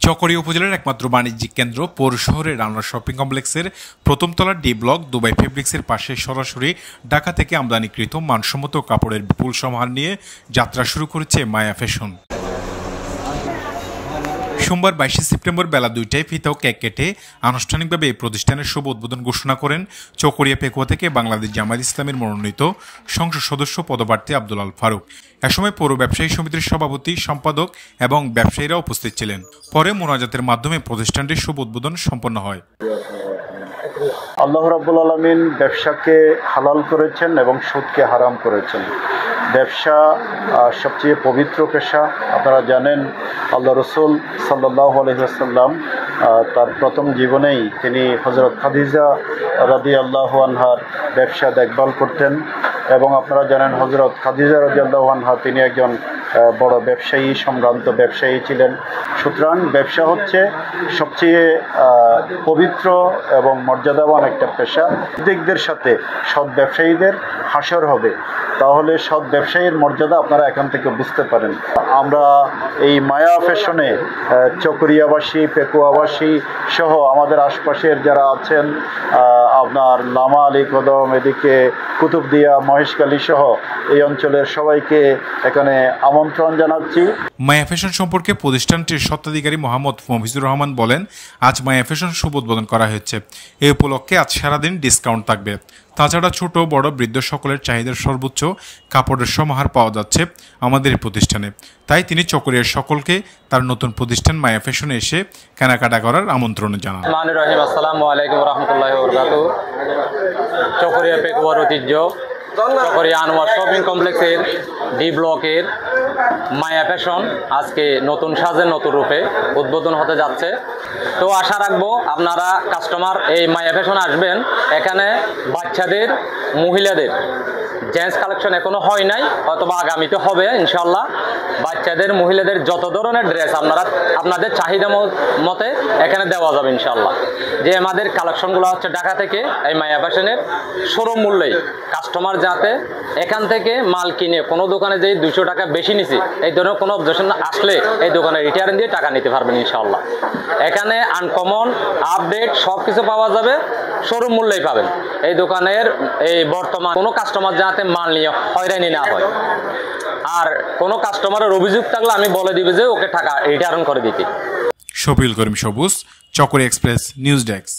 চকরিয়া উপজেলার একমাত্র বাণিজ্যিক কেন্দ্র পৌর শহরের রানা শপিং কমপ্লেক্সের প্রথম তলার ডি ব্লক দুবাই ফেব্রিক্সের পাশে সরাসরি ঢাকা থেকে আমদানিকৃত মানসম্মত কাপড়ের বিপুল সমাহার নিয়ে যাত্রা শুরু করেছে মায়া ফ্যাশন। সোমবার 22 সেপ্টেম্বর বেলা 2টায় ফিতা ও কেক কেটে আনুষ্ঠানিকভাবে এই প্রতিষ্ঠানের শুভ উদ্বোধন ঘোষণা করেন চকরিয়া পেকুয়া থেকে বাংলাদেশ জামায়াত ইসলামের মনোনীত সংসদ সদস্য পদপ্রার্থী আব্দুল আল ফারুক। এ সময় পৌর ব্যবসায়ী সমিতির সভাপতি, সম্পাদক এবং ব্যবসায়ীরা উপস্থিত ছিলেন। পরে মোনাজাতের মাধ্যমে প্রতিষ্ঠানটির শুভ উদ্বোধন সম্পন্ন হয়। আল্লাহ রাব্বুল আলামিন ব্যবসাকে হালাল করেছেন এবং সুদকে হারাম করেছেন। ব্যবসা সবচেয়ে পবিত্র পেশা। আপনারা জানেন আল্লাহ রসুল সাল্লাল্লাহু আলাইহি ওয়াসাল্লাম তার প্রথম জীবনেই তিনি হযরত খাদিজা রাদিয়াল্লাহু আনহার ব্যবসা দেখভাল করতেন এবং আপনারা জানেন হযরত খাদিজা রাদিয়াল্লাহু আনহা তিনি একজন বড় ব্যবসায়ী, সম্ভ্রান্ত ব্যবসায়ী ছিলেন। সুতরাং ব্যবসা হচ্ছে সবচেয়ে পবিত্র এবং মর্যাদাবান একটা পেশা। দিকদের সাথে সৎ ব্যবসায়ীদের হাসর হবে, তাহলে সৎ ব্যবসায়ীর মর্যাদা আপনারা এখান থেকে বুঝতে পারেন। আমরা এই মায়া ফ্যাশনে চকরিয়াবাসী, পেকুয়াবাসী সহ আমাদের আশপাশের যারা আছেন, আপনার লামা আলী কদম, এদিকে কুতুবদিয়া, মহেশখালী সহ এই অঞ্চলের সবাইকে এখানে আমন্ত্রণ জানাচ্ছি। মায়া ফ্যাশন সম্পর্কে প্রতিষ্ঠানটির স্বত্বাধিকারী মোহাম্মদ মফিজুর রহমান বলেন, আজ মায়া ফ্যাশন শুভ উদ্বোধন করা হয়েছে। এই উপলক্ষে আজ সারাদিন ডিসকাউন্ট থাকবে। তাছাড়া ছোট বড় বৃদ্ধ সকলের চাহিদার সর্বোচ্চ কাপড়ের সমাহার পাওয়া যাচ্ছে আমাদের এই প্রতিষ্ঠানে। তাই তিনি চকরিয়ার সকলকে তার নতুন প্রতিষ্ঠান মায়া ফ্যাশনে এসে কেনাকাটা করার আমন্ত্রণ জানান। আসসালামু আলাইকুম ওয়া রাহমাতুল্লাহি ওয়া বারাকাতুহু। চকরিয়া পেকুয়ার ঐতিহ্য চকরিয়া আনোয়ার শপিং কমপ্লেক্সের ডি ব্লকের মায়া ফ্যাশন আজকে নতুন সাজে নতুন রূপে উদ্বোধন হতে যাচ্ছে। তো আশা রাখবো আপনারা কাস্টমার এই মায়া ফ্যাশন আসবেন। এখানে বাচ্চাদের, মহিলাদের জেন্টস কালেকশন এখনো হয় নাই, হয়তোবা আগামীতে হবে ইনশাল্লাহ। বাচ্চাদের, মহিলাদের যত ধরনের ড্রেস আপনাদের চাহিদা মতে এখানে দেওয়া যাবে ইনশাল্লাহ। যে আমাদের কালেকশনগুলো হচ্ছে ঢাকা থেকে এই মায়া ফ্যাশনের শোরুম মূল্যেই কাস্টমার যাতে এখান থেকে মাল কিনে কোনো দোকানে যে 200 টাকা বেশি নিছি এই ধরনের কোনো অবজেকশন আসলে এই দোকানে রিটার্ন দিয়ে টাকা নিতে পারবেন ইনশাল্লাহ। এখানে আনকমন আপডেট সব কিছু পাওয়া যাবে, শোরুম মূল্যেই পাবেন। এই দোকানের এই বর্তমান কোনো কাস্টমার যাতে মাল নিয়ে হয়রানি না হয়, আর কোনো কাস্টমারের অভিযোগ থাকলে আমি বলে দিবে যে ওকে টাকা রিটার্ন করে দিতে। শফিউল করিম সবুজ, চকরিয়া এক্সপ্রেস নিউজ ডেস্ক।